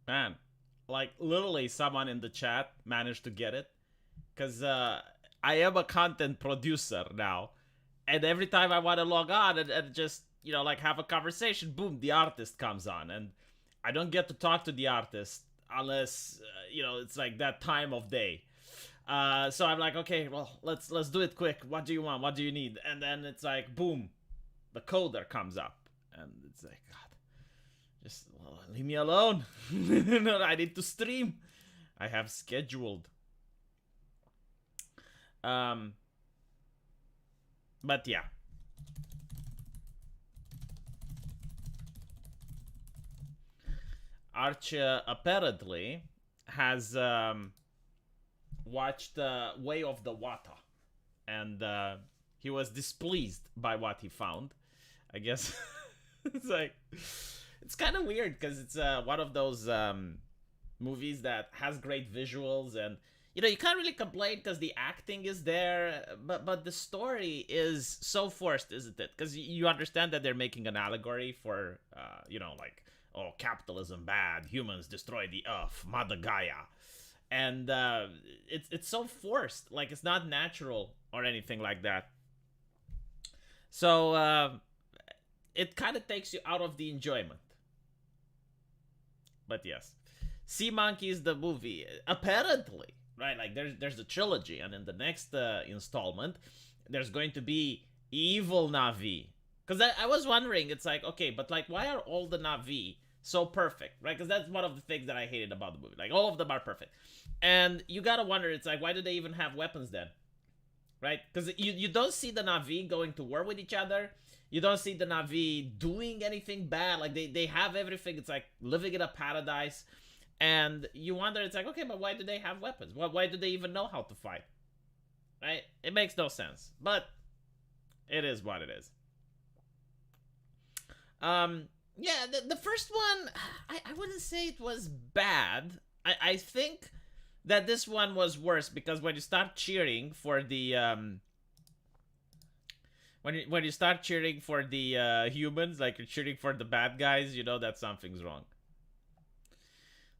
Man, like literally someone in the chat managed to get it. Because I am a content producer now. And every time I want to log on and just, like have a conversation, boom, the artist comes on. And I don't get to talk to the artist unless, it's like that time of day. So I'm like, okay, well, let's do it quick. What do you want? What do you need? And then it's like, boom, the coder comes up, and it's like, God, just leave me alone. No, I need to stream. I have scheduled. Um, but yeah, Arch apparently has watched Way of the Water, and he was displeased by what he found. I guess it's like it's kind of weird because it's one of those movies that has great visuals, and you can't really complain because the acting is there, but the story is so forced, isn't it? Because you understand that they're making an allegory for like, oh, capitalism bad, humans destroy the earth, Mother Gaia, and it's so forced, like it's not natural or anything like that. So it kind of takes you out of the enjoyment. But yes, Sea Monkeys the movie apparently, right? Like there's a trilogy, and in the next installment, there's going to be evil Navi. Because I was wondering, it's like, okay, but like, why are all the Navi so perfect, right? Because that's one of the things that I hated about the movie. Like all of them are perfect, and you gotta wonder, it's like, why do they even have weapons then? Right? Because you don't see the Navi going to war with each other. You don't see the Navi doing anything bad. Like they have everything. It's like living in a paradise. And you wonder, it's like, okay, but why do they have weapons? Why do they even know how to fight? Right? It makes no sense. But it is what it is. Yeah, the first one, I wouldn't say it was bad. I think that this one was worse because when you start cheering for the when you start cheering for the humans, like you're cheering for the bad guys, you know that something's wrong.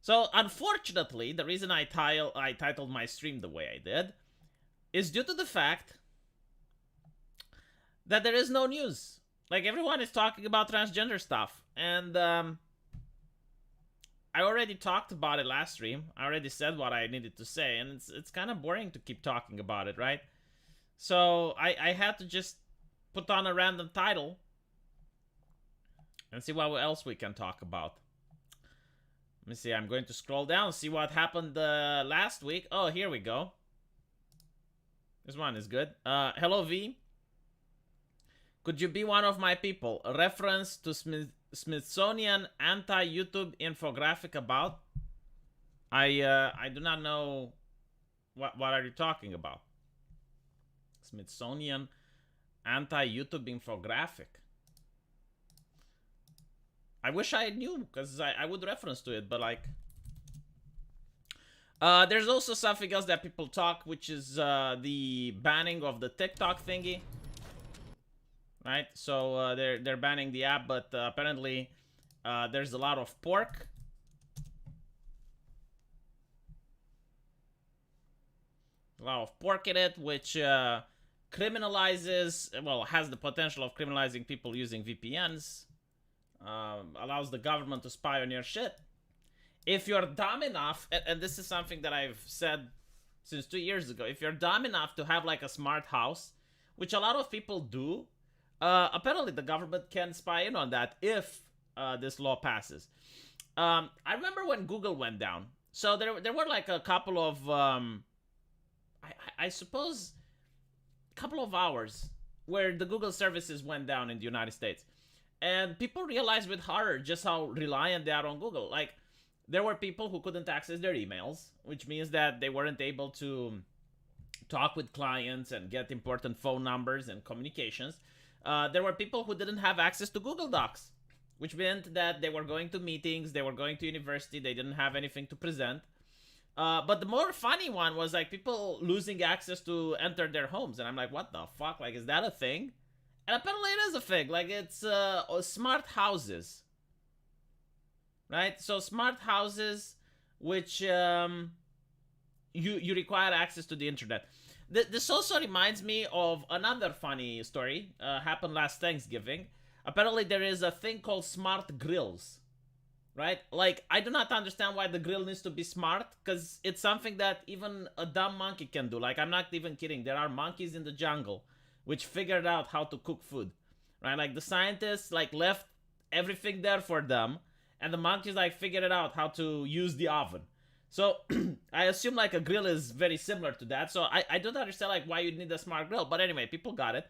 So unfortunately, the reason I titled my stream the way I did is due to the fact that there is no news. Like everyone is talking about transgender stuff, and I already talked about it last stream. I already said what I needed to say, and it's kind of boring to keep talking about it, right? So I had to just put on a random title and see what else we can talk about. Let me see. I'm going to scroll down, see what happened last week. Oh, here we go. This one is good. Hello, V. Could you be one of my people? A reference to Smithsonian anti-YouTube infographic about? I do not know what are you talking about. Smithsonian anti-YouTube infographic. I wish I knew, because I would reference to it, but like... there's also something else that people talk, which is the banning of the TikTok thingy. Right? So they're banning the app, but apparently there's a lot of pork. A lot of pork in it, which criminalizes, well, has the potential of criminalizing people using VPNs. Allows the government to spy on your shit. If you're dumb enough, and this is something that I've said since 2 years ago, if you're dumb enough to have like a smart house, which a lot of people do, apparently the government can spy in on that if this law passes. I remember when Google went down. So there were like a couple of, I suppose, a couple of hours where the Google services went down in the United States. And people realized with horror just how reliant they are on Google. Like, there were people who couldn't access their emails, which means that they weren't able to talk with clients and get important phone numbers and communications. There were people who didn't have access to Google Docs, which meant that they were going to meetings, they were going to university, they didn't have anything to present. But the more funny one was like people losing access to enter their homes. And I'm like, what the fuck? Like, is that a thing? And apparently it is a thing. Like, it's smart houses. right? So smart houses, which you require access to the internet. This also reminds me of another funny story. Happened last Thanksgiving. Apparently, there is a thing called smart grills, right? Like, I do not understand why the grill needs to be smart, because it's something that even a dumb monkey can do. Like, I'm not even kidding. There are monkeys in the jungle which figured out how to cook food, right? Like, the scientists, like, left everything there for them, and the monkeys, like, figured it out how to use the oven. So, I assume, like, a grill is very similar to that. So, I don't understand, like, why you'd need a smart grill. But anyway, people got it.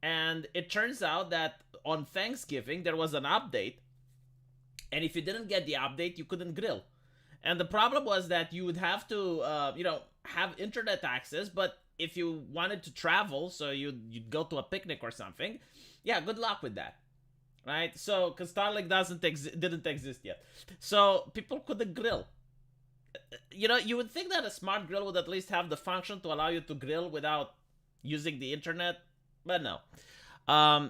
And it turns out that on Thanksgiving, there was an update, and if you didn't get the update, you couldn't grill. And the problem was that you would have to, have internet access. But if you wanted to travel, so you'd go to a picnic or something, yeah, good luck with that, right? So, because Starlink didn't exist yet, so people couldn't grill. You would think that a smart grill would at least have the function to allow you to grill without using the internet, but no.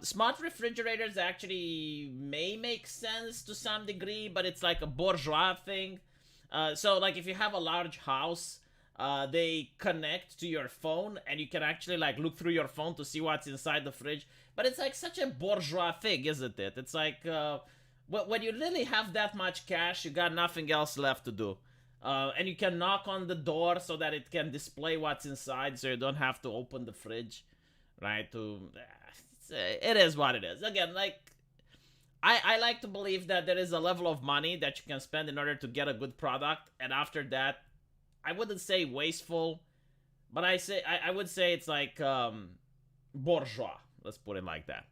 Smart refrigerators actually may make sense to some degree, but it's like a bourgeois thing. So, like, if you have a large house, they connect to your phone, and you can actually, like, look through your phone to see what's inside the fridge. But it's, like, such a bourgeois thing, isn't it? It's like, when you really have that much cash, you got nothing else left to do. And you can knock on the door so that it can display what's inside, so you don't have to open the fridge, right? It is what it is. Again, like, I like to believe that there is a level of money that you can spend in order to get a good product, and after that, I wouldn't say wasteful, but I would say it's like bourgeois. Let's put it like that.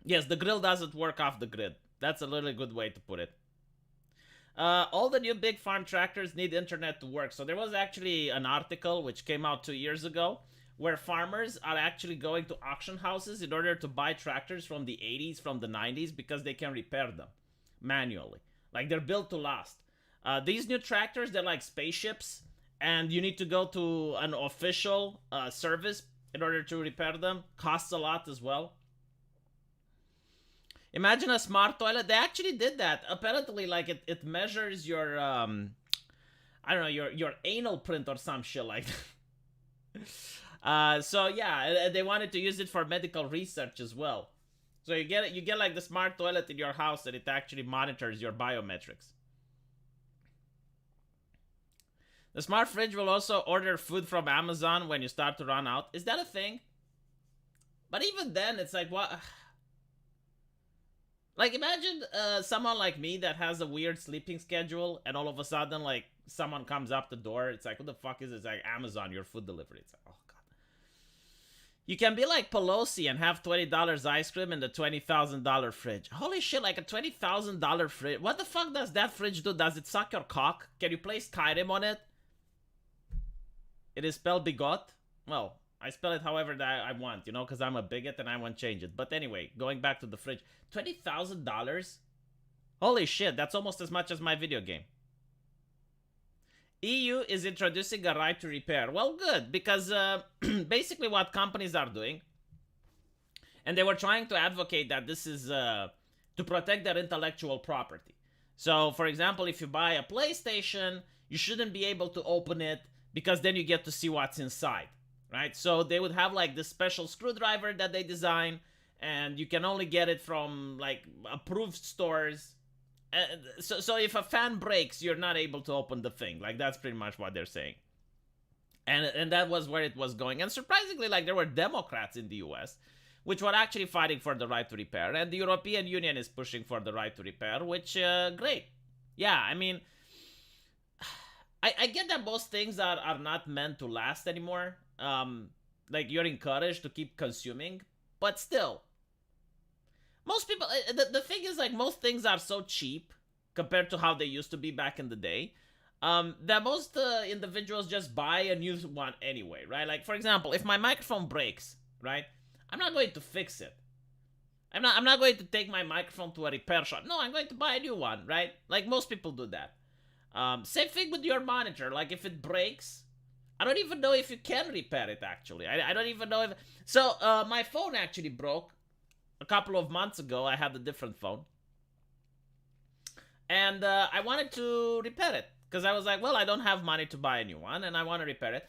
Yes, the grill doesn't work off the grid. That's a really good way to put it. All the new big farm tractors need internet to work. So there was actually an article which came out 2 years ago where farmers are actually going to auction houses in order to buy tractors from the 80s, from the 90s, because they can repair them manually. Like, they're built to last. These new tractors, they're like spaceships, and you need to go to an official service in order to repair them. Costs a lot as well. Imagine a smart toilet. They actually did that. Apparently, like, it measures your I don't know, your anal print or some shit like that. So yeah, they wanted to use it for medical research as well. So you get like the smart toilet in your house, and it actually monitors your biometrics. The smart fridge will also order food from Amazon when you start to run out. Is that a thing? But even then, it's like, what? Like, imagine someone like me that has a weird sleeping schedule, and all of a sudden, like, someone comes up the door. It's like, what the fuck is this? It's like, Amazon, your food delivery. It's like, oh, God. You can be like Pelosi and have $20 ice cream in the $20,000 fridge. Holy shit, like a $20,000 fridge. What the fuck does that fridge do? Does it suck your cock? Can you play Skyrim on it? It is spelled Biggot. Well, I spell it however that I want, because I'm a bigot and I won't change it. But anyway, going back to the fridge. $20,000? Holy shit, that's almost as much as my video game. EU is introducing a right to repair. Well, good, because basically what companies are doing, and they were trying to advocate that this is to protect their intellectual property. So, for example, if you buy a PlayStation, you shouldn't be able to open it, because then you get to see what's inside, right? So they would have like this special screwdriver that they design, and you can only get it from like approved stores. So if a fan breaks, you're not able to open the thing. Like, that's pretty much what they're saying. And that was where it was going. And surprisingly, like, there were Democrats in the US which were actually fighting for the right to repair. And the European Union is pushing for the right to repair, which, great. Yeah, I mean, I get that most things are not meant to last anymore. Like, you're encouraged to keep consuming, but still, most people, the thing is, like, most things are so cheap compared to how they used to be back in the day, that most individuals just buy a new one anyway, right? Like, for example, if my microphone breaks, right, I'm not going to fix it. I'm not going to take my microphone to a repair shop. No, I'm going to buy a new one, right? Like, most people do that. Same thing with your monitor. Like, if it breaks, I don't even know if you can repair it, actually. I don't even know if... So, my phone actually broke a couple of months ago. I had a different phone. And I wanted to repair it because I was like, well, I don't have money to buy a new one and I want to repair it.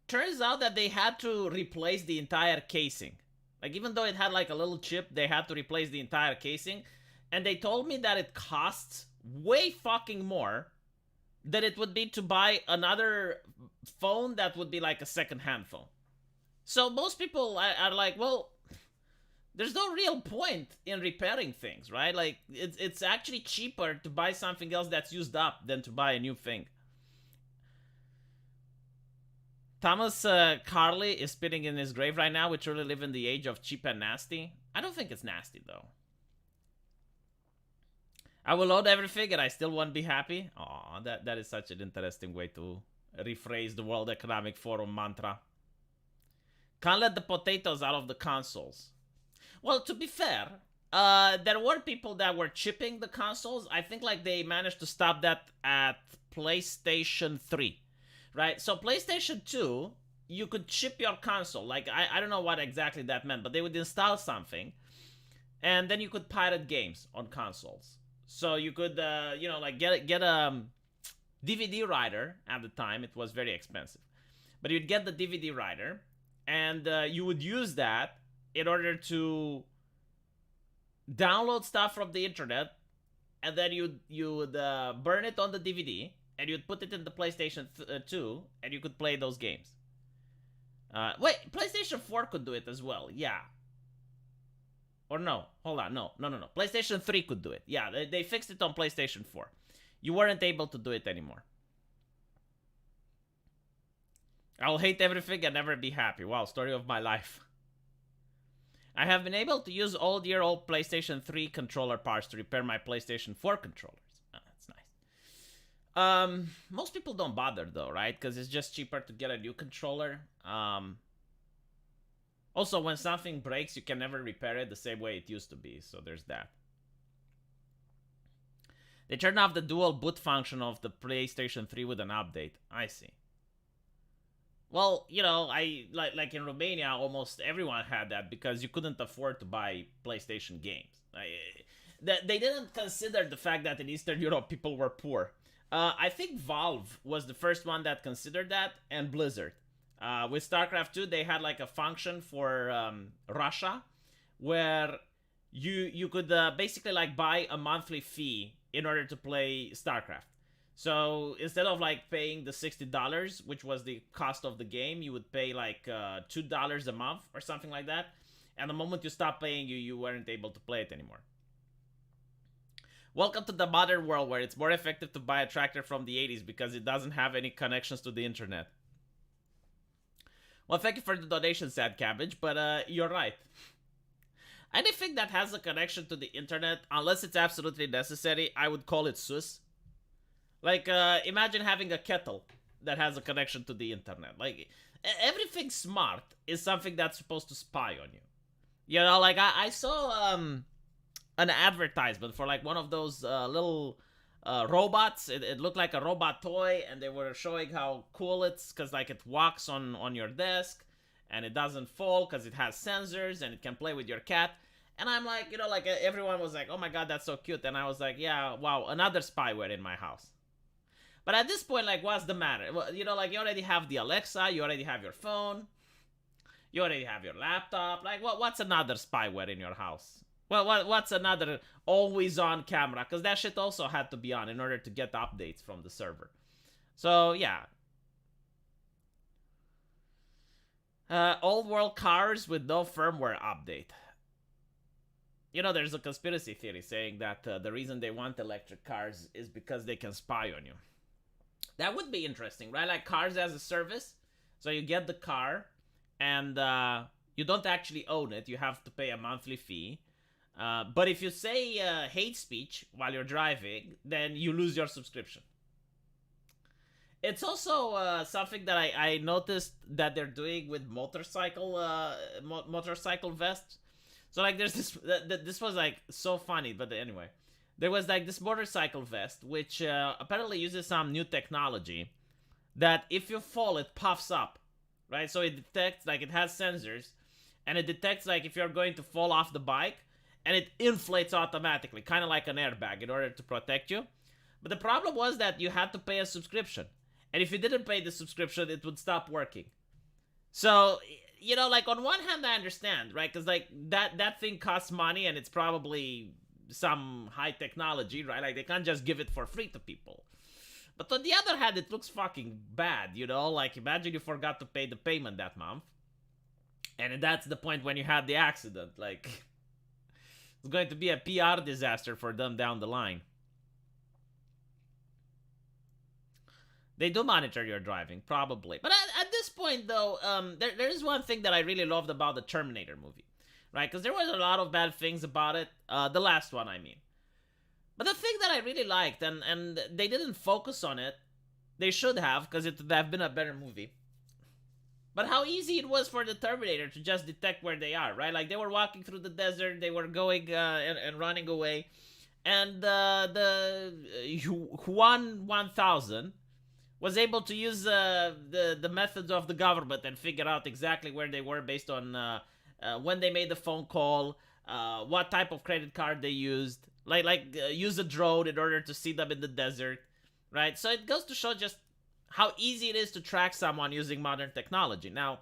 Turns out that they had to replace the entire casing. Like, even though it had like a little chip, they had to replace the entire casing. And they told me that it costs way fucking more than it would be to buy another phone that would be like a second-hand phone. So most people are like, well, there's no real point in repairing things, right? Like, it's actually cheaper to buy something else that's used up than to buy a new thing. Thomas Carley is spitting in his grave right now. We truly live in the age of cheap and nasty. I don't think it's nasty, though. I will load everything and I still won't be happy. Aw, that is such an interesting way to rephrase the World Economic Forum mantra. Can't let the potatoes out of the consoles. Well, to be fair, there were people that were chipping the consoles. I think like they managed to stop that at PlayStation 3, right? So PlayStation 2, you could chip your console. Like, I don't know what exactly that meant, but they would install something, and then you could pirate games on consoles. So you could, like get a DVD writer. At the time, it was very expensive, but you'd get the DVD writer, and you would use that in order to download stuff from the internet, and then you would burn it on the DVD, and you'd put it in the PlayStation 2, and you could play those games. Wait, PlayStation 4 could do it as well, yeah. Or no, hold on, no. PlayStation 3 could do it. Yeah, they fixed it on PlayStation 4. You weren't able to do it anymore. I'll hate everything and never be happy. Wow, story of my life. I have been able to use old PlayStation 3 controller parts to repair my PlayStation 4 controllers. Oh, that's nice. Most people don't bother though, right? Because it's just cheaper to get a new controller. Also, when something breaks, you can never repair it the same way it used to be, so there's that. They turned off the dual boot function of the PlayStation 3 with an update. I see. Well, like in Romania, almost everyone had that because you couldn't afford to buy PlayStation games. They didn't consider the fact that in Eastern Europe, people were poor. I think Valve was the first one that considered that, and Blizzard. With StarCraft 2, they had like a function for Russia where you could basically like buy a monthly fee in order to play StarCraft. So instead of like paying the $60, which was the cost of the game, you would pay like $2 a month or something like that. And the moment you stopped paying, you weren't able to play it anymore. Welcome to the modern world where it's more effective to buy a tractor from the 80s because it doesn't have any connections to the internet. Well, thank you for the donation, Sad Cabbage, but you're right. Anything that has a connection to the internet, unless it's absolutely necessary, I would call it sus. Like, imagine having a kettle that has a connection to the internet. Like, everything smart is something that's supposed to spy on you. You know, like, I saw an advertisement for, like, one of those little robots. It looked like a robot toy, and they were showing how cool it's, because, like, it walks on your desk, and it doesn't fall, because it has sensors, and it can play with your cat. And I'm like, like, everyone was like, oh my god, that's so cute. And I was like, yeah, wow, another spyware in my house. But at this point, like, what's the matter? Well, like, you already have the Alexa, you already have your phone, you already have your laptop. Like, what's another spyware in your house? Well, what's another always-on camera? Because that shit also had to be on in order to get updates from the server. So, yeah. Old world cars with no firmware update. There's a conspiracy theory saying that the reason they want electric cars is because they can spy on you. That would be interesting, right? Like cars as a service. So you get the car, and you don't actually own it. You have to pay a monthly fee. But if you say hate speech while you're driving, then you lose your subscription. It's also something that I noticed that they're doing with motorcycle vests. So like there's this was like so funny, but anyway. There was like this motorcycle vest, which apparently uses some new technology that if you fall, it puffs up, right? So it detects, like it has sensors, and it detects like if you're going to fall off the bike, and it inflates automatically, kind of like an airbag in order to protect you. But the problem was that you had to pay a subscription. And if you didn't pay the subscription, it would stop working. So, you know, like, on one hand, I understand, right? Because, like, that thing costs money, and it's probably some high technology, right? Like, they can't just give it for free to people. But on the other hand, it looks fucking bad, you know? Like, imagine you forgot to pay the payment that month. And that's the point when you had the accident. Like, it's going to be a PR disaster for them down the line. They do monitor your driving, probably. But at this point, though, there is one thing that I really loved about the Terminator movie, right? Because there was a lot of bad things about it. The last one, I mean. But the thing that I really liked, and they didn't focus on it, they should have, because it would have been a better movie. But how easy it was for the Terminator to just detect where they are, right? Like, they were walking through the desert, they were going and running away. And the Juan 1000 was able to use the methods of the government and figure out exactly where they were based on when they made the phone call, what type of credit card they used, use a drone in order to see them in the desert, right? So it goes to show just how easy it is to track someone using modern technology. Now,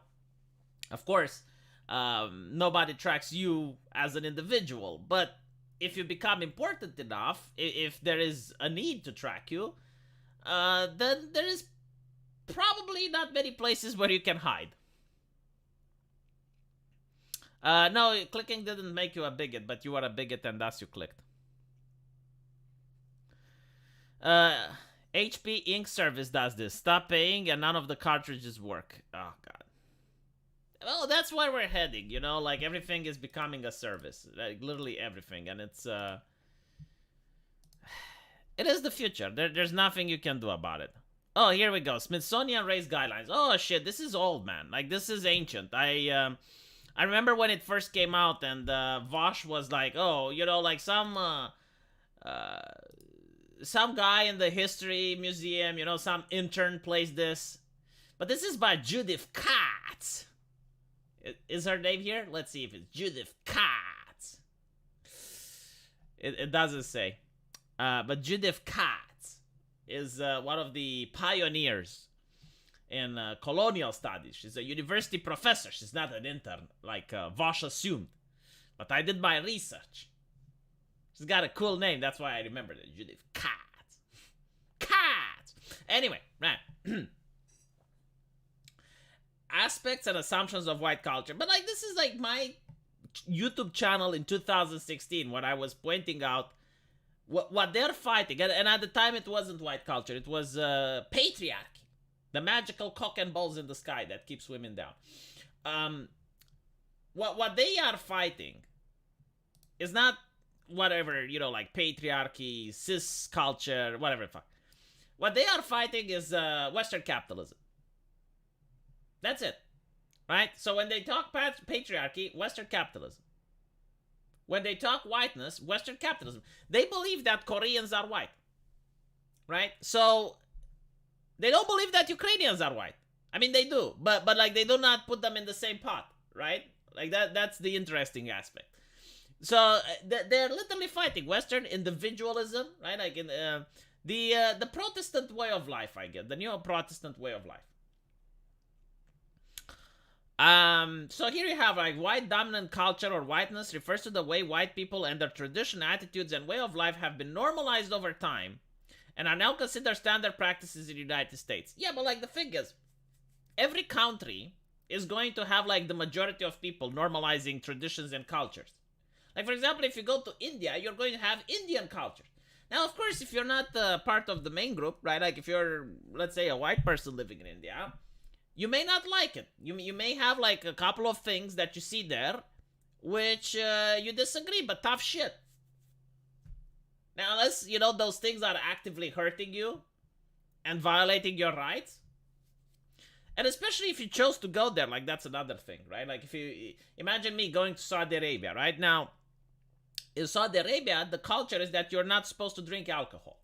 of course, nobody tracks you as an individual, but if you become important enough, if there is a need to track you, then there is probably not many places where you can hide. No, clicking didn't make you a bigot, but you are a bigot and thus you clicked. HP Ink Service does this. Stop paying and none of the cartridges work. Oh, God. Well, that's where we're heading, you know? Like, everything is becoming a service. Like, literally everything. And it's, it is the future. There's nothing you can do about it. Oh, here we go. Smithsonian raised guidelines. Oh, shit. This is old, man. Like, this is ancient. I remember when it first came out and Vosh was like, oh, you know, like some guy in the history museum, you know, some intern plays this. But this is by Judith Katz. Is her name here? Let's see if it's Judith Katz. It doesn't say. But Judith Katz is one of the pioneers in colonial studies. She's a university professor. She's not an intern, like Vosh assumed. But I did my research. She's got a cool name. That's why I remembered it. Judith Katz. Katz! Anyway, right. Aspects and assumptions of white culture. But, like, this is, like, my YouTube channel in 2016 when I was pointing out what they're fighting. And at the time, it wasn't white culture. It was patriarchy. The magical cock and balls in the sky that keeps women down. What they are fighting is not whatever, you know, like patriarchy, cis culture, whatever the fuck. What they are fighting is Western capitalism. That's it. Right? So when they talk patriarchy, Western capitalism. When they talk whiteness, Western capitalism. They believe that Koreans are white. Right? So they don't believe that Ukrainians are white. I mean, they do. But like, they do not put them in the same pot. Right? Like, that's the interesting aspect. So they're literally fighting Western individualism, right? Like in the Protestant way of life, I get the neo-Protestant way of life. So here you have, like, white dominant culture or whiteness refers to the way white people and their tradition, attitudes, and way of life have been normalized over time and are now considered standard practices in the United States. Yeah, but like, the thing is, every country is going to have, like, the majority of people normalizing traditions and cultures. Like, for example, if you go to India, you're going to have Indian culture. Now, of course, if you're not part of the main group, right? Like, if you're, let's say, a white person living in India, you may not like it. You may have, like, a couple of things that you see there which you disagree, but tough shit. Now, unless, you know, those things are actively hurting you and violating your rights. And especially if you chose to go there, like, that's another thing, right? Like, if you imagine me going to Saudi Arabia, right? Now, in Saudi Arabia, the culture is that you're not supposed to drink alcohol.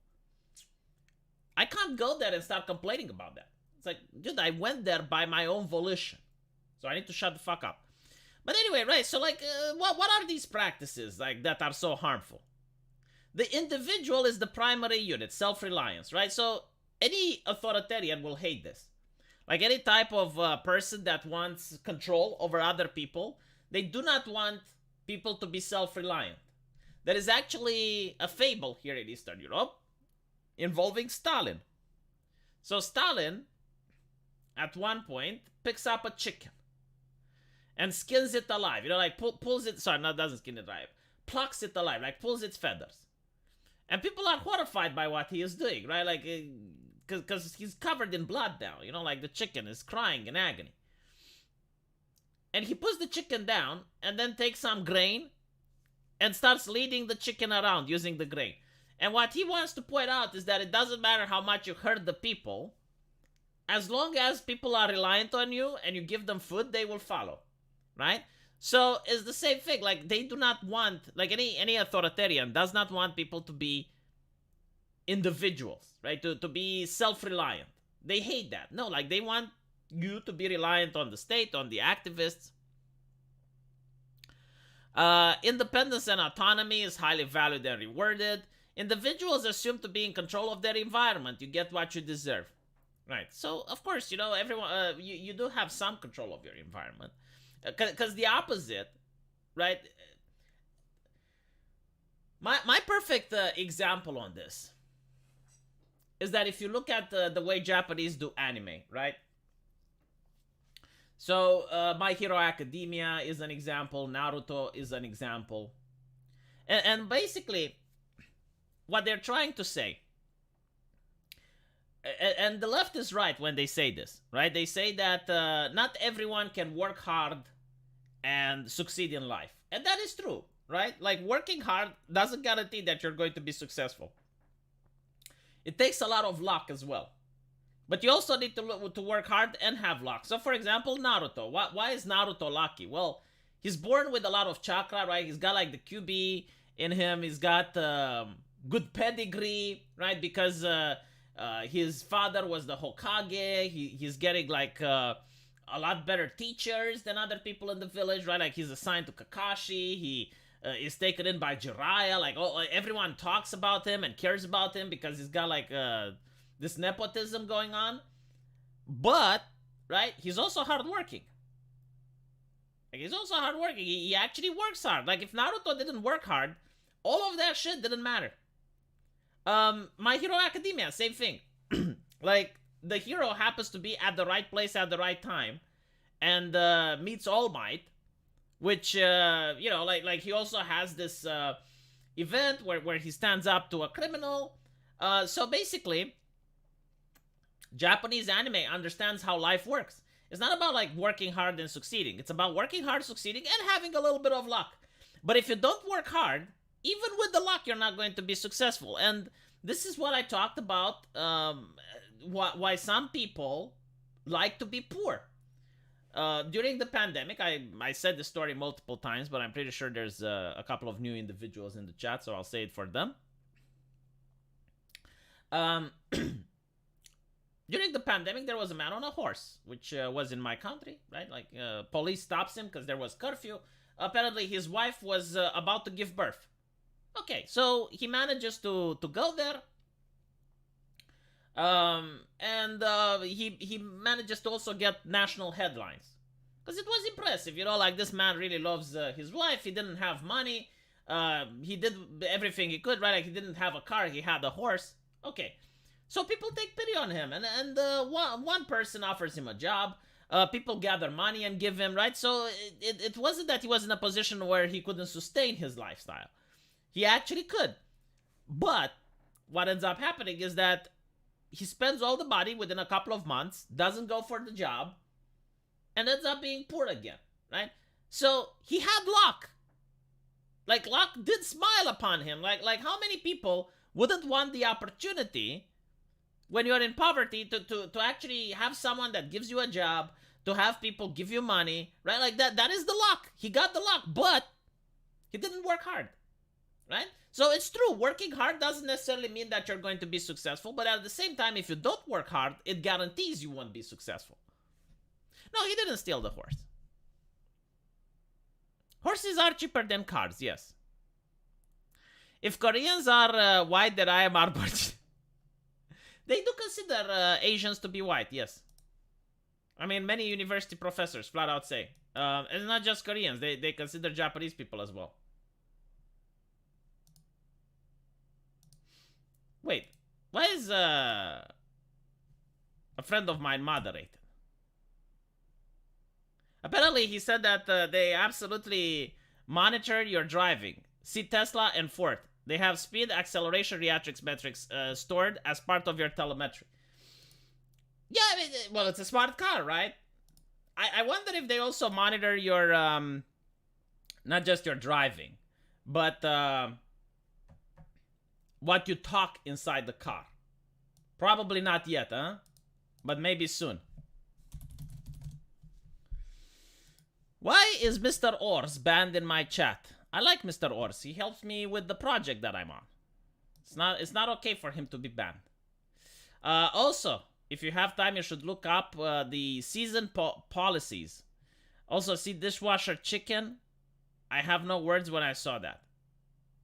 I can't go there and start complaining about that. It's like, dude, I went there by my own volition. So I need to shut the fuck up. But anyway, right, so, like, what are these practices, like, that are so harmful? The individual is the primary unit, self-reliance, right? So any authoritarian will hate this. Like any type of person that wants control over other people, they do not want people to be self-reliant. There is actually a fable here in Eastern Europe involving Stalin. So Stalin, at one point, picks up a chicken and skins it alive. You know, like pulls it, sorry, no, doesn't skin it alive. Plucks it alive, like pulls its feathers. And people are horrified by what he is doing, right? Like, because he's covered in blood now. You know, like the chicken is crying in agony. And he puts the chicken down and then takes some grain and starts leading the chicken around using the grain. And what he wants to point out is that it doesn't matter how much you hurt the people. As long as people are reliant on you and you give them food, they will follow, right? So it's the same thing. Like, they do not want, like any authoritarian does not want people to be individuals, right? To be self-reliant. They hate that. No, like they want you to be reliant on the state, on the activists. Independence and autonomy is highly valued and rewarded. Individuals assume to be in control of their environment. You get what you deserve, right? So, of course, you know, everyone, you do have some control of your environment. Because the opposite, right? My perfect example on this is that if you look at the way Japanese do anime, right? So, My Hero Academia is an example. Naruto is an example. And basically, what they're trying to say, and the left is right when they say this, right? They say that not everyone can work hard and succeed in life. And that is true, right? Like, working hard doesn't guarantee that you're going to be successful. It takes a lot of luck as well. But you also need to work hard and have luck. So, for example, Naruto. Why is Naruto lucky? Well, he's born with a lot of chakra, right? He's got, like, the QB in him. He's got good pedigree, right? Because his father was the Hokage. He's getting, like, a lot better teachers than other people in the village, right? Like, he's assigned to Kakashi. He is taken in by Jiraiya. Like, everyone talks about him and cares about him because he's got, like, this nepotism going on. But, right, he's also hardworking. Like, he's also hardworking. He actually works hard. Like, if Naruto didn't work hard, all of that shit didn't matter. My Hero Academia, same thing. Like, the hero happens to be at the right place at the right time and meets All Might, which, you know, like he also has this event where he stands up to a criminal. So basically, Japanese anime understands how life works. It's not about, like, working hard and succeeding. It's about working hard, succeeding, and having a little bit of luck. But if you don't work hard, even with the luck, you're not going to be successful. And this is what I talked about, why some people like to be poor. During the pandemic, I said this story multiple times, but I'm pretty sure there's a couple of new individuals in the chat, so I'll say it for them. During the pandemic, there was a man on a horse, which was in my country, right? Like, police stops him because there was curfew. Apparently, his wife was about to give birth. Okay, so he manages to go there. And he manages to also get national headlines. Because it was impressive, you know, like, this man really loves his wife. He didn't have money. He did everything he could, right? Like, he didn't have a car, he had a horse. Okay. So people take pity on him, and one person offers him a job. People gather money and give him, right? So it wasn't that he was in a position where he couldn't sustain his lifestyle. He actually could. But what ends up happening is that he spends all the money within a couple of months, doesn't go for the job, and ends up being poor again, right? So he had luck. Like, luck did smile upon him. Like how many people wouldn't want the opportunity when you're in poverty to actually have someone that gives you a job, to have people give you money, right? Like, that is the luck. He got the luck, but he didn't work hard, right? So it's true, working hard doesn't necessarily mean that you're going to be successful, but at the same time, if you don't work hard, it guarantees you won't be successful. No, he didn't steal the horse. Horses are cheaper than cars, yes. If Koreans are white, then I am arbor. They do consider Asians to be white, yes. I mean, many university professors flat out say. It's not just Koreans, they consider Japanese people as well. Wait, why is a friend of mine moderated? Apparently, he said that they absolutely monitor your driving. See Tesla and Ford. They have speed, acceleration, reactrix metrics stored as part of your telemetry. Yeah, I mean, well, it's a smart car, right? I wonder if they also monitor your, not just your driving, but what you talk inside the car. Probably not yet, huh? But maybe soon. Why is Mr. Ors banned in my chat? I like Mr. Ors. He helps me with the project that I'm on. It's not okay for him to be banned. Also, if you have time, you should look up the season policies. Also, see dishwasher chicken. I have no words when I saw that.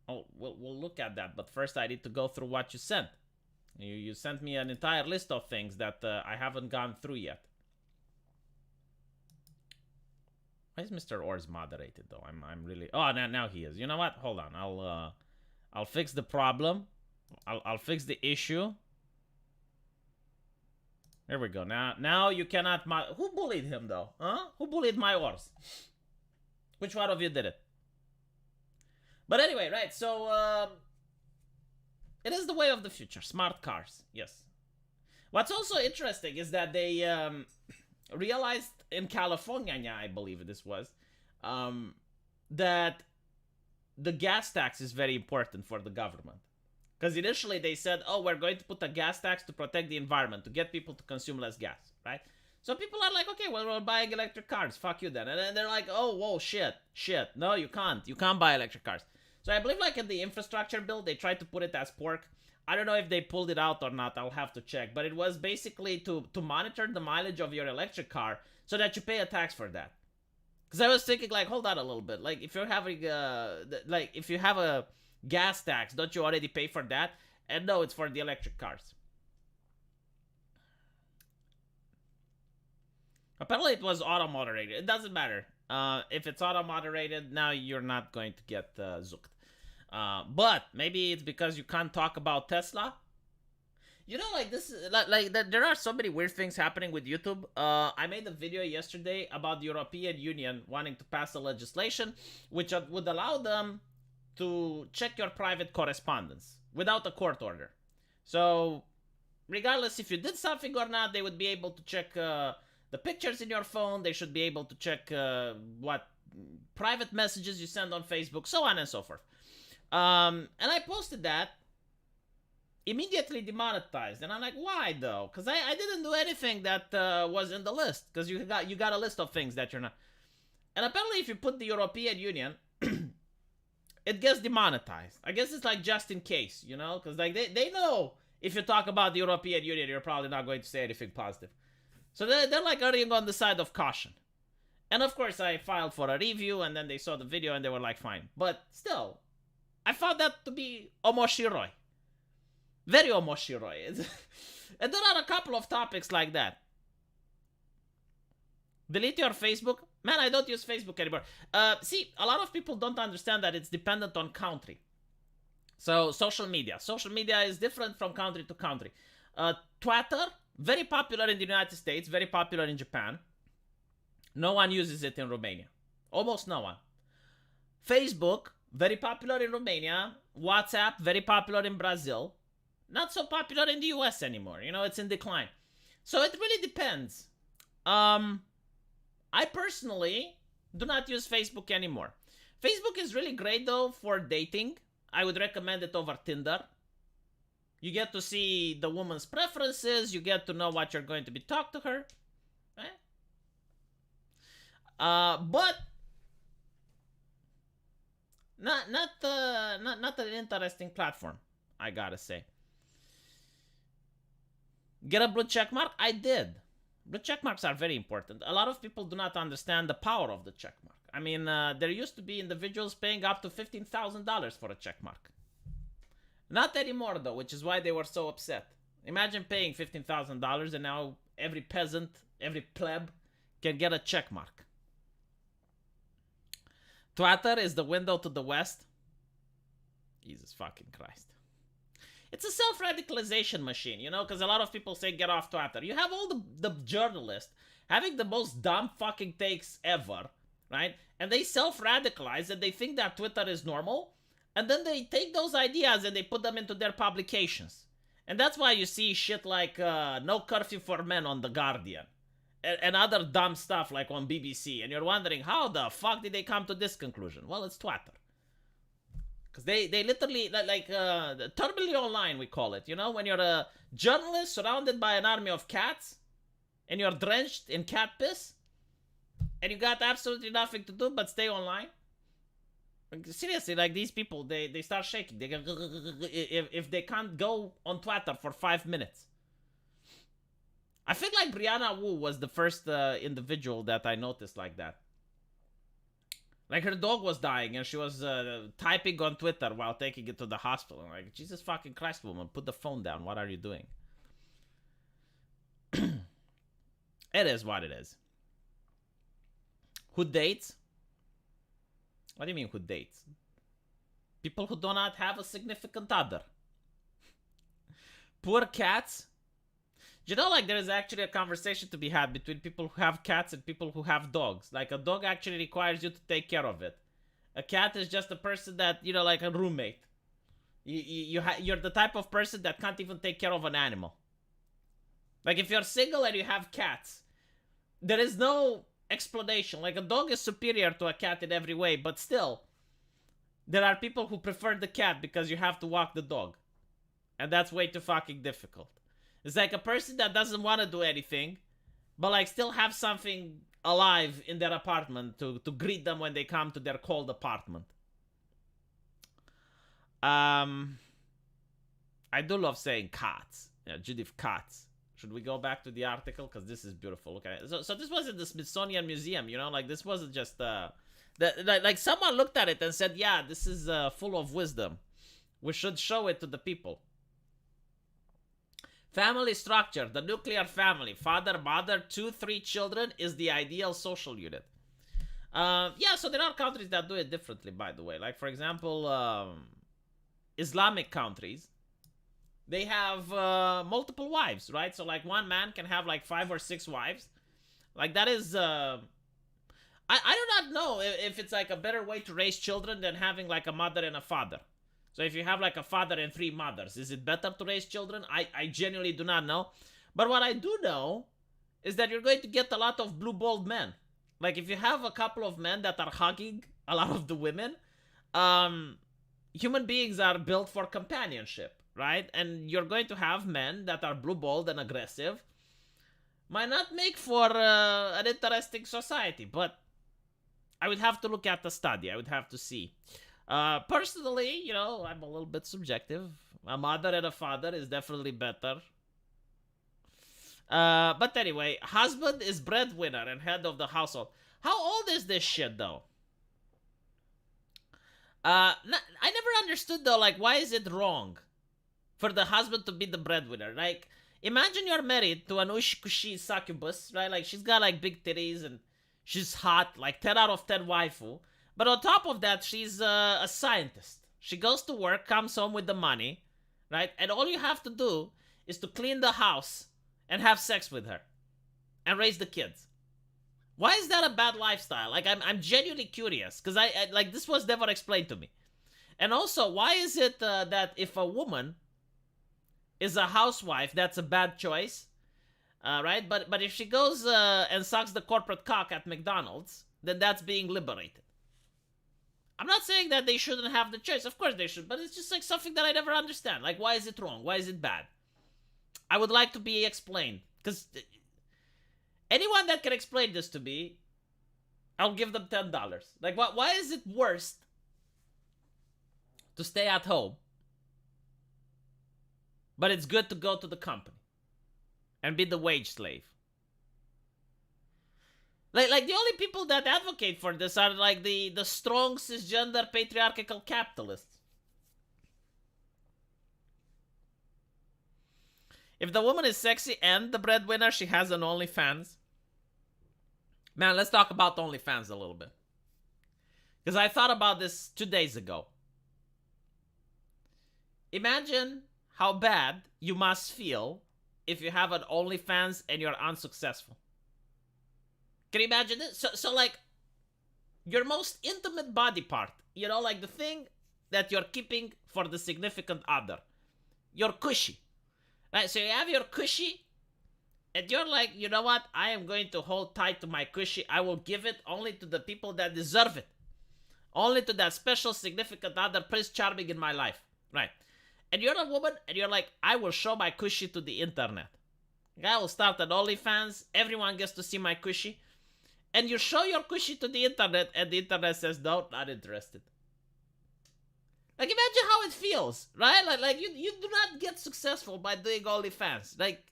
Oh, we'll look at that. But first, I need to go through what you sent. You sent me an entire list of things that I haven't gone through yet. Why is Mr. Ors moderated though? I'm really. Oh, now he is. You know what? Hold on. I'll fix the problem. I'll fix the issue. There we go. Now you cannot who bullied him though? Huh? Who bullied my Ors? Which one of you did it? But anyway, right, so it is the way of the future. Smart cars, yes. What's also interesting is that they realized in California, I believe this was, that the gas tax is very important for the government. Because initially they said, oh, we're going to put a gas tax to protect the environment, to get people to consume less gas, right? So people are like, okay, well, we're buying electric cars. Fuck you then. And then they're like, oh, whoa, shit. No, you can't. You can't buy electric cars. So I believe like in the infrastructure bill, they tried to put it as pork. I don't know if they pulled it out or not. I'll have to check. But it was basically to monitor the mileage of your electric car so that you pay a tax for that. Because I was thinking like, hold on a little bit. Like if you're having, if you have a gas tax, don't you already pay for that? And no, it's for the electric cars. Apparently it was auto-moderated. It doesn't matter. If it's auto-moderated, now you're not going to get zooked. But maybe it's because you can't talk about Tesla. You know, like this, like there are so many weird things happening with YouTube. I made a video yesterday about the European Union wanting to pass a legislation which would allow them to check your private correspondence without a court order. So, regardless if you did something or not, they would be able to check the pictures in your phone. They should be able to check what private messages you send on Facebook, so on and so forth. And I posted that, immediately demonetized, and I'm like, why though? Because I didn't do anything that was in the list. Because you got a list of things that you're not. And apparently, if you put the European Union, it gets demonetized. I guess it's like just in case, you know, because like they know if you talk about the European Union, you're probably not going to say anything positive. So they're like erring on the side of caution. And of course, I filed for a review, and then they saw the video, and they were like, fine. But still, I found that to be omoshiroi. Very omoshiroi. And there are a couple of topics like that. Delete your Facebook? Man, I don't use Facebook anymore. See, a lot of people don't understand that it's dependent on country. So, social media. Social media is different from country to country. Twitter, very popular in the United States, very popular in Japan. No one uses it in Romania. Almost no one. Facebook, very popular in Romania. WhatsApp, very popular in Brazil. Not so popular in the US anymore. You know, it's in decline. So it really depends. I personally do not use Facebook anymore. Facebook is really great though for dating. I would recommend it over Tinder. You get to see the woman's preferences. You get to know what you're going to be talking to her. Right? But not an interesting platform, I gotta say. Get a blue check mark? I did. Blue check marks are very important. A lot of people do not understand the power of the check mark. I mean, there used to be individuals paying up to $15,000 for a check mark. Not anymore, though, which is why they were so upset. Imagine paying $15,000 and now every peasant, every pleb can get a check mark. Twitter is the window to the West. Jesus fucking Christ. It's a self-radicalization machine, you know, because a lot of people say get off Twitter. You have all the journalists having the most dumb fucking takes ever, right? And they self-radicalize and they think that Twitter is normal. And then they take those ideas and they put them into their publications. And that's why you see shit like No Curfew for Men on The Guardian. And other dumb stuff like on BBC. And you're wondering, how the fuck did they come to this conclusion? Well, it's Twitter. Because they literally, like turbulently online, we call it. You know, when you're a journalist surrounded by an army of cats, and you're drenched in cat piss, and you got absolutely nothing to do but stay online. Like, seriously, like these people, they start shaking. They go, if they can't go on Twitter for 5 minutes. I feel like Brianna Wu was the first individual that I noticed like that. Like, her dog was dying, and she was typing on Twitter while taking it to the hospital. I'm like, Jesus fucking Christ, woman, put the phone down. What are you doing? It is what it is. Who dates? What do you mean, who dates? People who do not have a significant other. Poor cats. You know, like, there is actually a conversation to be had between people who have cats and people who have dogs. Like, a dog actually requires you to take care of it. A cat is just a person that, you know, like a roommate. You're the type of person that can't even take care of an animal. Like, if you're single and you have cats, there is no explanation. Like, a dog is superior to a cat in every way, but still, there are people who prefer the cat because you have to walk the dog. And that's way too fucking difficult. It's like a person that doesn't want to do anything, but like still have something alive in their apartment to greet them when they come to their cold apartment. I do love saying cats. Yeah, Judith Katz. Should we go back to the article? Because this is beautiful. Okay, so this wasn't the Smithsonian Museum, you know? Like, this wasn't just... like, someone looked at it and said, yeah, this is full of wisdom. We should show it to the people. Family structure, the nuclear family, father, mother, 2-3 children is the ideal social unit. Yeah, so there are countries that do it differently, by the way. Like, for example, Islamic countries, they have multiple wives, right? So, like, one man can have, like, 5 or 6 wives. Like, that is... I do not know if it's, like, a better way to raise children than having, like, a mother and a father. So if you have like a father and 3 mothers, is it better to raise children? I genuinely do not know. But what I do know is that you're going to get a lot of blue-balled men. Like, if you have a couple of men that are hugging a lot of the women, human beings are built for companionship, right? And you're going to have men that are blue-balled and aggressive. Might not make for an interesting society, but I would have to look at the study. I would have to see. Personally, you know, I'm a little bit subjective. A mother and a father is definitely better. But anyway, husband is breadwinner and head of the household. How old is this shit, though? I never understood, though, like, why is it wrong for the husband to be the breadwinner? Like, imagine you're married to an Ushikushi succubus, right? Like, she's got, like, big titties and she's hot, like 10 out of 10 waifu. But on top of that, she's a scientist. She goes to work, comes home with the money, right? And all you have to do is to clean the house and have sex with her and raise the kids. Why is that a bad lifestyle? Like, I'm genuinely curious because I like, this was never explained to me. And also, why is it that if a woman is a housewife, that's a bad choice, right? But if she goes and sucks the corporate cock at McDonald's, then that's being liberated. I'm not saying that they shouldn't have the choice. Of course they should. But it's just like something that I never understand. Like, why is it wrong? Why is it bad? I would like to be explained. Because anyone that can explain this to me, I'll give them $10. Like, why is it worse to stay at home, but it's good to go to the company and be the wage slave? Like the only people that advocate for this are like the strong cisgender patriarchal capitalists. If the woman is sexy and the breadwinner, she has an OnlyFans. Man, let's talk about OnlyFans a little bit. Because I thought about this 2 days ago. Imagine how bad you must feel if you have an OnlyFans and you're unsuccessful. Can you imagine this? So like, your most intimate body part, you know, like the thing that you're keeping for the significant other. Your cushy. Right? So you have your cushy, and you're like, you know what? I am going to hold tight to my cushy. I will give it only to the people that deserve it. Only to that special significant other, Prince Charming in my life. Right? And you're a woman, and you're like, I will show my cushy to the internet. I will start an OnlyFans. Everyone gets to see my cushy. And you show your cushy to the internet, and the internet says, no, not interested. Like, imagine how it feels, right? Like you do not get successful by doing OnlyFans. Like,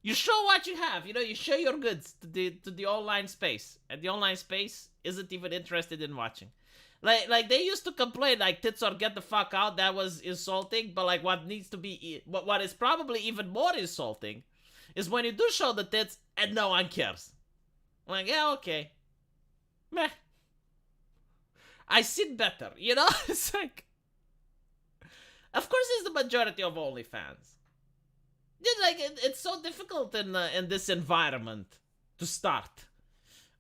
you show what you have, you know, you show your goods to the online space. And the online space isn't even interested in watching. Like they used to complain, like, tits or get the fuck out, that was insulting. But, like, what needs to be, what is probably even more insulting is when you do show the tits and no one cares. I'm like, yeah, okay. Meh. I seen better, you know? It's like, of course it's the majority of OnlyFans. It's like, it's so difficult in this environment to start.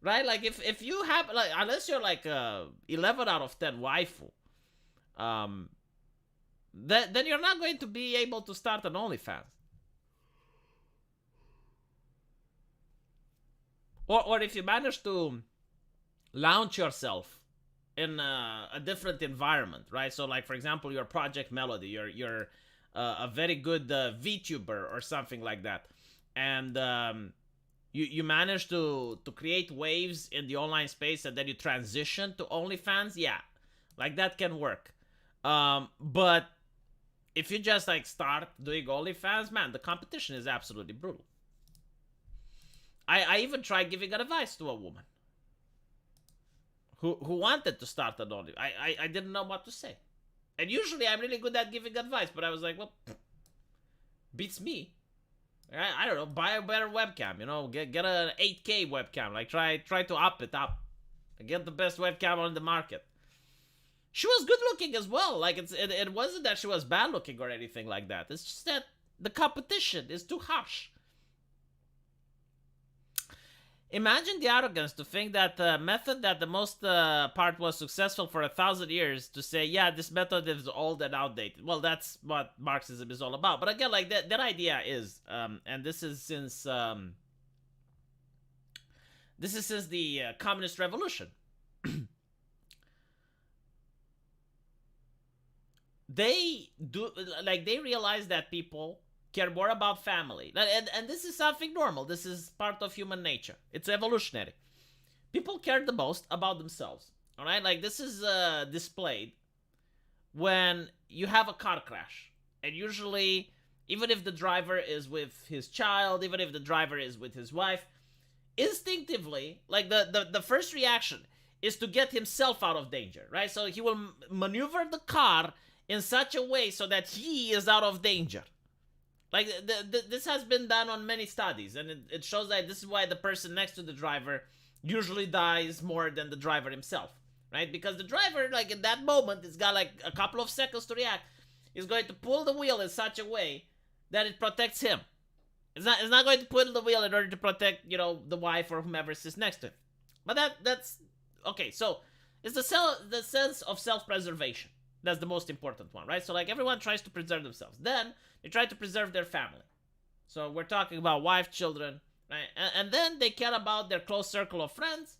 Right? Like, if you have, like, unless you're like 11 out of 10 waifu, then you're not going to be able to start an OnlyFans. Or if you manage to launch yourself in a different environment, right? So, like, for example, your Project Melody, you're a very good VTuber or something like that, and you manage to create waves in the online space, and then you transition to OnlyFans. Yeah, like, that can work. But if you just, like, start doing OnlyFans, man, the competition is absolutely brutal. I even tried giving advice to a woman who wanted to start an OnlyFans. I didn't know what to say. And usually I'm really good at giving advice, but I was like, well, beats me. I don't know, buy a better webcam, you know, get an 8K webcam, like, try to up it up. Get the best webcam on the market. She was good looking as well. Like, it wasn't that she was bad looking or anything like that. It's just that the competition is too harsh. Imagine the arrogance to think that the method that the most part was successful for 1,000 years, to say, yeah, this method is old and outdated. Well, that's what Marxism is all about. But again, like, that idea is, and this is since the communist revolution. They realize that people care more about family, and this is something normal. This is part of human nature. It's evolutionary. People care the most about themselves. All right, like, this is displayed when you have a car crash, and usually, even if the driver is with his child, even if the driver is with his wife, instinctively, like, the first reaction is to get himself out of danger, right? So he will maneuver the car in such a way so that he is out of danger. Like, this has been done on many studies, and it shows that this is why the person next to the driver usually dies more than the driver himself, right? Because the driver, like, in that moment, it's got, like, a couple of seconds to react. He's going to pull the wheel in such a way that it protects him. It's not going to pull the wheel in order to protect, you know, the wife or whomever sits next to him. But that's okay. So it's the sense of self-preservation. That's the most important one, right? So, like, everyone tries to preserve themselves. Then they try to preserve their family. So we're talking about wife, children, right? And then they care about their close circle of friends.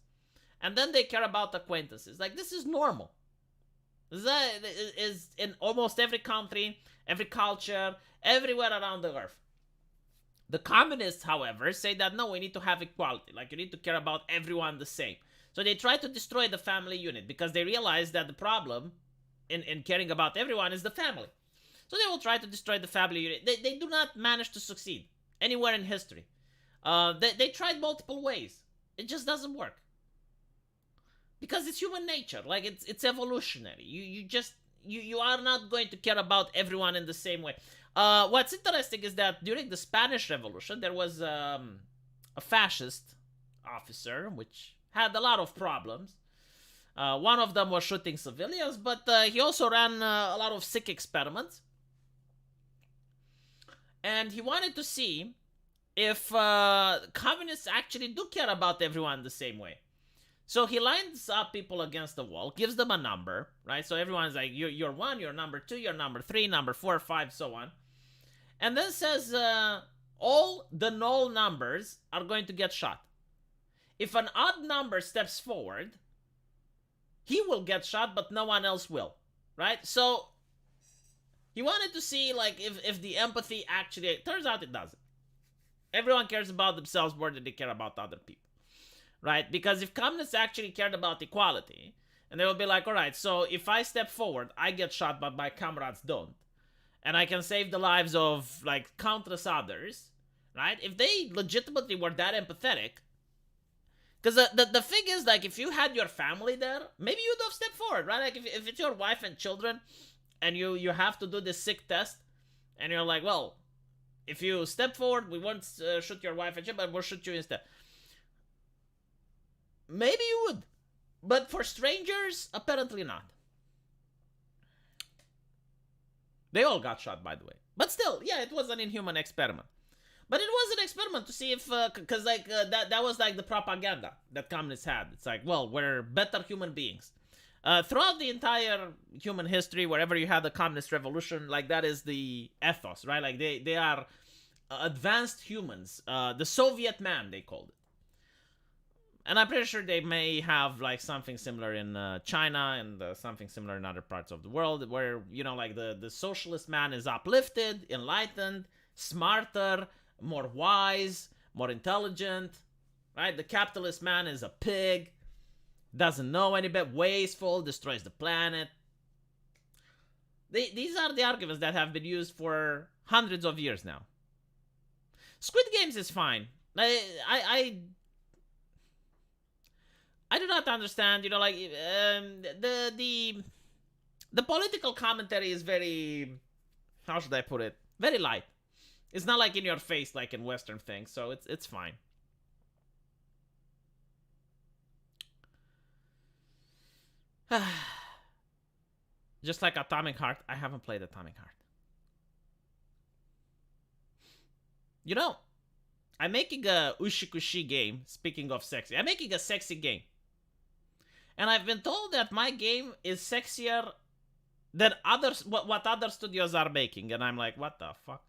And then they care about acquaintances. Like, this is normal. That is in almost every country, every culture, everywhere around the earth. The communists, however, say that, no, we need to have equality. Like, you need to care about everyone the same. So they try to destroy the family unit, because they realize that the problem in caring about everyone is the family. So they will try to destroy the family unit. They do not manage to succeed anywhere in history. They tried multiple ways. It just doesn't work. Because it's human nature. Like, it's evolutionary. You are not going to care about everyone in the same way. What's interesting is that during the Spanish Revolution, there was a fascist officer which had a lot of problems. One of them was shooting civilians, but he also ran a lot of sick experiments. And he wanted to see if communists actually do care about everyone the same way. So he lines up people against the wall, gives them a number, right? So everyone's like, you're 1, you're number 2, you're number 3, number 4, 5, so on. And then says all the null numbers are going to get shot. If an odd number steps forward, he will get shot, but no one else will, right? So he wanted to see like if the empathy actually... It turns out it doesn't. Everyone cares about themselves more than they care about other people, right? Because if communists actually cared about equality, and they will be like, all right, so if I step forward, I get shot, but my comrades don't. And I can save the lives of, like, countless others, right? If they legitimately were that empathetic... Because the thing is, like, if you had your family there, maybe you'd have stepped forward, right? Like, if it's your wife and children, and you have to do this sick test, and you're like, well, if you step forward, we won't shoot your wife and children, but we'll shoot you instead. Maybe you would. But for strangers, apparently not. They all got shot, by the way. But still, yeah, it was an inhuman experiment. But it was an experiment to see if, because that was like the propaganda that communists had. It's like, well, we're better human beings. Throughout the entire human history, wherever you had the communist revolution, like that is the ethos, right? Like they are advanced humans. The Soviet man, they called it. And I'm pretty sure they may have like something similar in China and something similar in other parts of the world where, you know, like the socialist man is uplifted, enlightened, smarter, more wise, more intelligent, right? The capitalist man is a pig, doesn't know any better, wasteful, destroys the planet. These are the arguments that have been used for hundreds of years now. Squid Games is fine. I do not understand, you know, like the political commentary is very, how should I put it? Very light. It's not like in your face like in Western things, so it's fine. Just like Atomic Heart, I haven't played Atomic Heart. You know, I'm making a ushikushi game, speaking of sexy. I'm making a sexy game. And I've been told that my game is sexier than what other studios are making. And I'm like, what the fuck?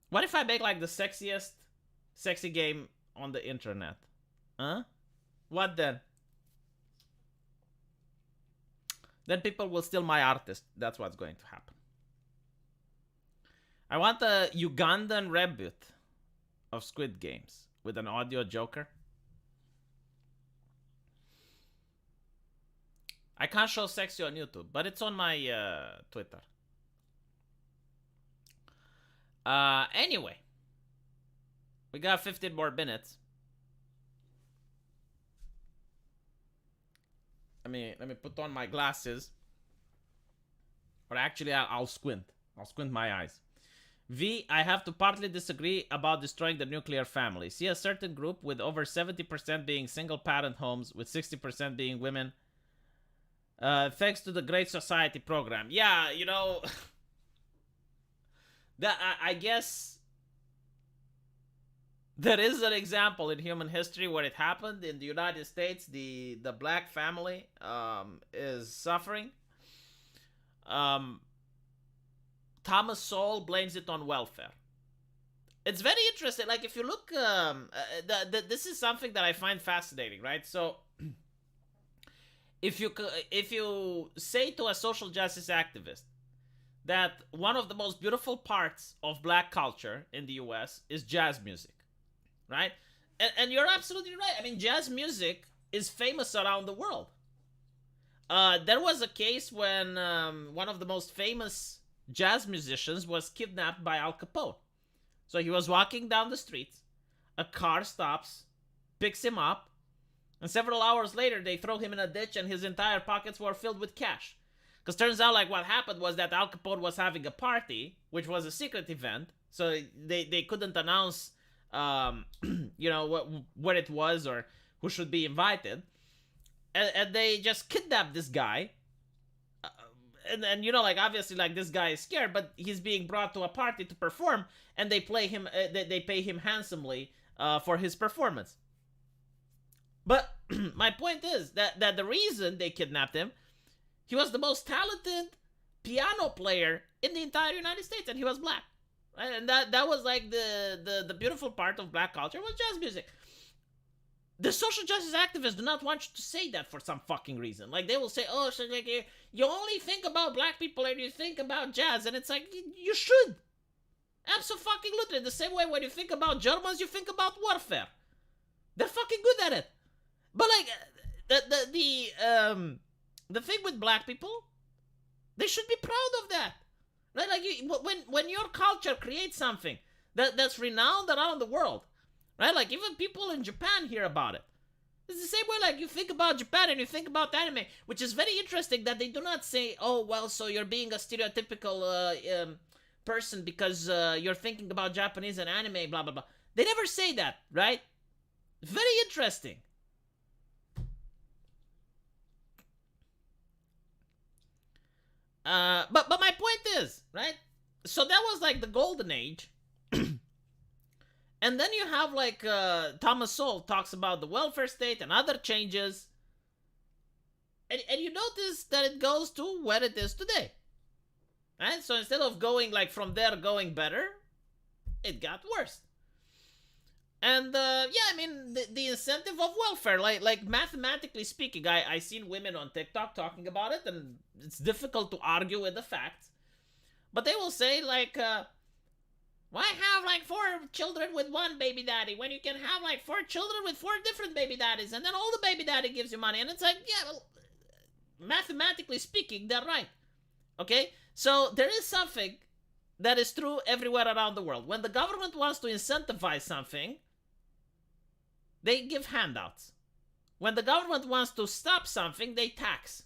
What if I make like the sexiest sexy game on the internet? Huh? What then? Then people will steal my artist. That's what's going to happen. I want a Ugandan reboot of Squid Games with an audio joker. I can't show sexy on YouTube, but it's on my Twitter. Anyway, we got 15 more minutes. Let me put on my glasses. Or actually, I'll squint. I'll squint my eyes. V, I have to partly disagree about destroying the nuclear family. See a certain group with over 70% being single-parent homes, with 60% being women. Thanks to the Great Society program. Yeah, you know... that I guess... there is an example in human history where it happened. In the United States, the black family is suffering. Thomas Sowell blames it on welfare. It's very interesting. Like, if you look... this is something that I find fascinating, right? So... If you say to a social justice activist that one of the most beautiful parts of black culture in the US is jazz music, right? And you're absolutely right. I mean, jazz music is famous around the world. There was a case when one of the most famous jazz musicians was kidnapped by Al Capone. So he was walking down the street, a car stops, picks him up, and several hours later, they throw him in a ditch and his entire pockets were filled with cash. Because turns out, like, what happened was that Al Capone was having a party, which was a secret event, so they couldn't announce, you know, what it was or who should be invited, and they just kidnapped this guy, and you know, like, obviously, like, this guy is scared, but he's being brought to a party to perform, and they play him, they pay him handsomely for his performance. But my point is that the reason they kidnapped him, he was the most talented piano player in the entire United States, and he was black. Right? And that was like the beautiful part of black culture was jazz music. The social justice activists do not want you to say that for some fucking reason. Like, they will say, oh, so like you only think about black people and you think about jazz, and it's like, you should. Absolutely. The same way when you think about Germans, you think about warfare. They're fucking good at it. But like, the thing with black people, they should be proud of that. Right? Like, when your culture creates something that's renowned around the world, right? Like, even people in Japan hear about it. It's the same way, like, you think about Japan and you think about anime, which is very interesting that they do not say, oh, well, so you're being a stereotypical person because you're thinking about Japanese and anime, blah, blah, blah. They never say that, right? Very interesting. But my point is, right? So that was like the golden age. And then you have like Thomas Sowell talks about the welfare state and other changes. And you notice that it goes to where it is today. Right? So instead of going like from there going better, it got worse. And yeah, I mean the incentive of welfare, like mathematically speaking, I seen women on TikTok talking about it, and it's difficult to argue with the facts. But they will say like, why have like 4 children with one baby daddy when you can have like 4 children with 4 different baby daddies, and then all the baby daddy gives you money? And it's like, yeah, well, mathematically speaking, they're right. Okay, so there is something that is true everywhere around the world. When the government wants to incentivize something, they give handouts. When the government wants to stop something, they tax.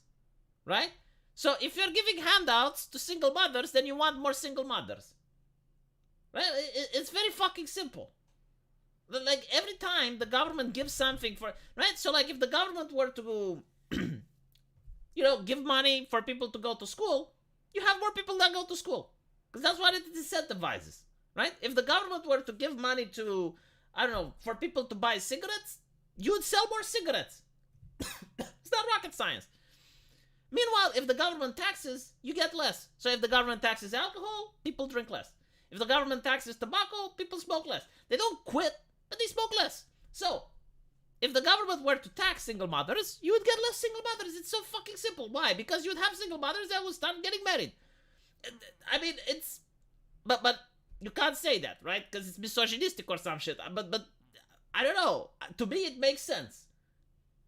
Right? So if you're giving handouts to single mothers, then you want more single mothers. Right? It's very fucking simple. Like, every time the government gives something for... Right? So, like, if the government were to, you know, give money for people to go to school, you have more people that go to school. Because that's what it incentivizes. Right? If the government were to give money to... I don't know, for people to buy cigarettes, you would sell more cigarettes. It's not rocket science. Meanwhile, if the government taxes, you get less. So if the government taxes alcohol, people drink less. If the government taxes tobacco, people smoke less. They don't quit, but they smoke less. So, if the government were to tax single mothers, you would get less single mothers. It's so fucking simple. Why? Because you'd have single mothers that would start getting married. I mean, it's... But you can't say that, right? Because it's misogynistic or some shit. But I don't know. To me, it makes sense.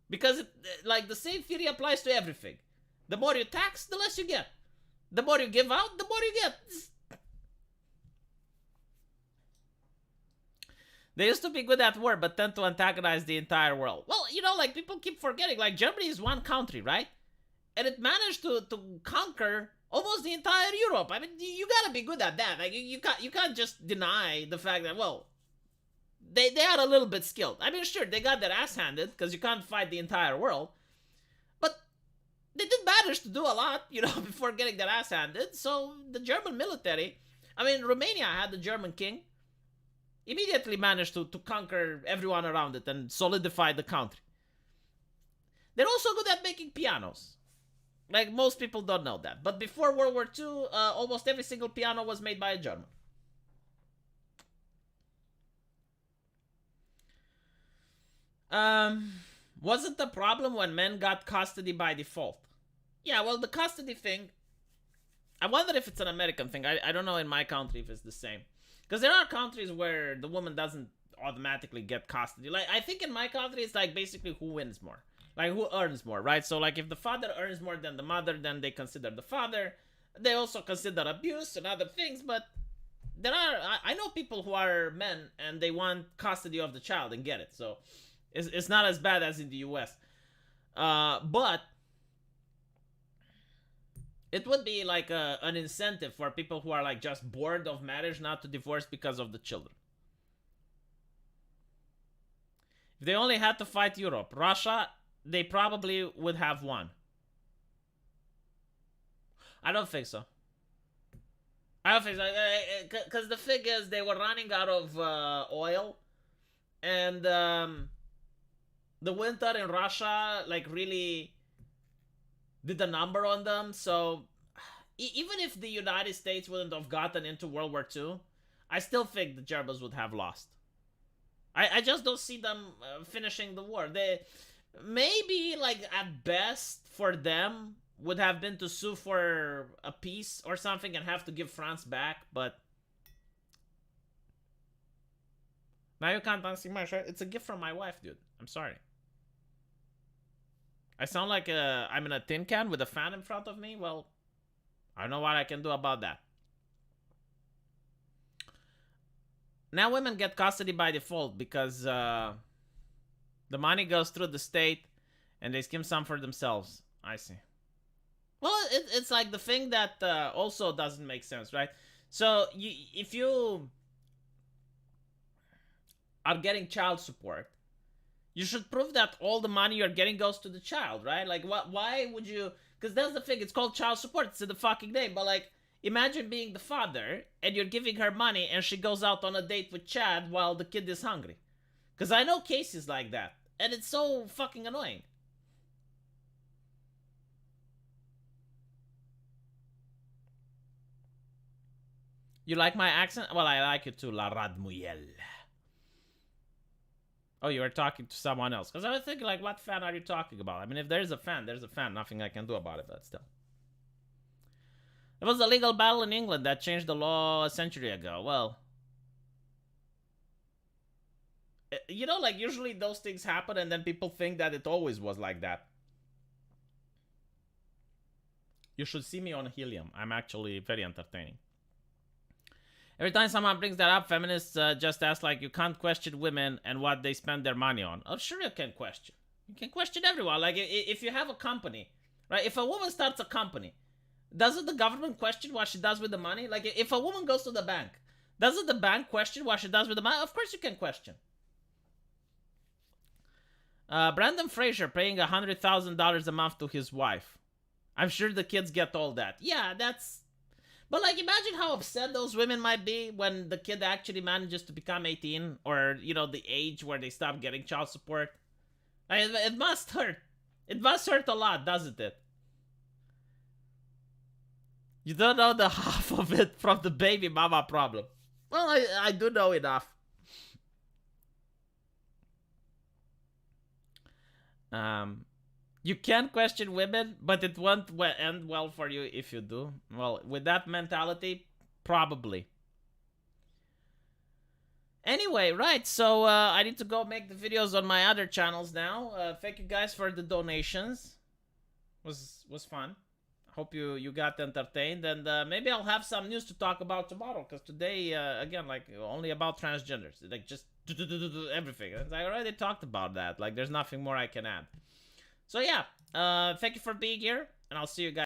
Because, like, the same theory applies to everything. The more you tax, the less you get. The more you give out, the more you get. They used to be good at war, but tend to antagonize the entire world. Well, you know, like, people keep forgetting. Like, Germany is one country, right? And it managed to conquer... almost the entire Europe. I mean, you gotta be good at that. Like, you can't just deny the fact that, well, they are a little bit skilled. I mean, sure, they got their ass handed, because you can't fight the entire world. But they did manage to do a lot, you know, before getting their ass handed. So, the German military, I mean, Romania had the German king, immediately managed to conquer everyone around it and solidify the country. They're also good at making pianos. Like, most people don't know that. But before World War II, almost every single piano was made by a German. Wasn't the problem when men got custody by default? Yeah, well, the custody thing, I wonder if it's an American thing. I don't know in my country if it's the same. Because there are countries where the woman doesn't automatically get custody. Like, I think in my country, it's like basically who wins more. Like, who earns more, right? So, like, if the father earns more than the mother, then they consider the father. They also consider abuse and other things, but there are... I know people who are men, and they want custody of the child and get it. So, it's not as bad as in the US. But It would be like an incentive for people who are like just bored of marriage not to divorce because of the children. If they only had to fight Europe, Russia, they probably would have won. I don't think so. I don't think so. Because the thing is, they were running out of oil. And the winter in Russia, like, really did a number on them. So even if the United States wouldn't have gotten into World War II, I still think the Germans would have lost. I just don't see them finishing the war. They maybe, like, at best for them would have been to sue for a peace or something and have to give France back, but now you can't unsee my shirt. It's a gift from my wife, dude. I'm sorry. I sound like I'm in a tin can with a fan in front of me. Well, I don't know what I can do about that. Now women get custody by default because the money goes through the state and they skim some for themselves. I see. Well, it's like the thing that also doesn't make sense, right? So if you are getting child support, you should prove that all the money you're getting goes to the child, right? Like, why would you? Because that's the thing. It's called child support. It's in the fucking name. But, like, imagine being the father and you're giving her money and she goes out on a date with Chad while the kid is hungry. Because I know cases like that. And it's so fucking annoying. You like my accent? Well, I like it too, La Radmuyel. Oh, you were talking to someone else. Because I was thinking, like, what fan are you talking about? I mean, if there's a fan, there's a fan. Nothing I can do about it, but still. It was a legal battle in England that changed the law a century ago. Well, you know, like, usually those things happen and then people think that it always was like that. You should see me on helium. I'm actually very entertaining. Every time someone brings that up, feminists just ask, like, you can't question women and what they spend their money on. Oh, sure you can question. You can question everyone. Like, if you have a company, right? If a woman starts a company, doesn't the government question what she does with the money? Like, if a woman goes to the bank, doesn't the bank question what she does with the money? Of course you can question. Brandon Fraser paying $100,000 a month to his wife. I'm sure the kids get all that. Yeah, that's... But, like, imagine how upset those women might be when the kid actually manages to become 18 or, you know, the age where they stop getting child support. It must hurt. It must hurt a lot, doesn't it? You don't know the half of it from the baby mama problem. Well, I do know enough. You can question women, but it won't end well for you if you do. Well, with that mentality, probably. Anyway, right, so I need to go make the videos on my other channels now. Thank you guys for the donations. Was fun. Hope you got entertained, and maybe I'll have some news to talk about tomorrow, because today, again, like, only about transgenders. Like, just everything. I already talked about that. Like, there's nothing more I can add. So yeah, thank you for being here, and I'll see you guys.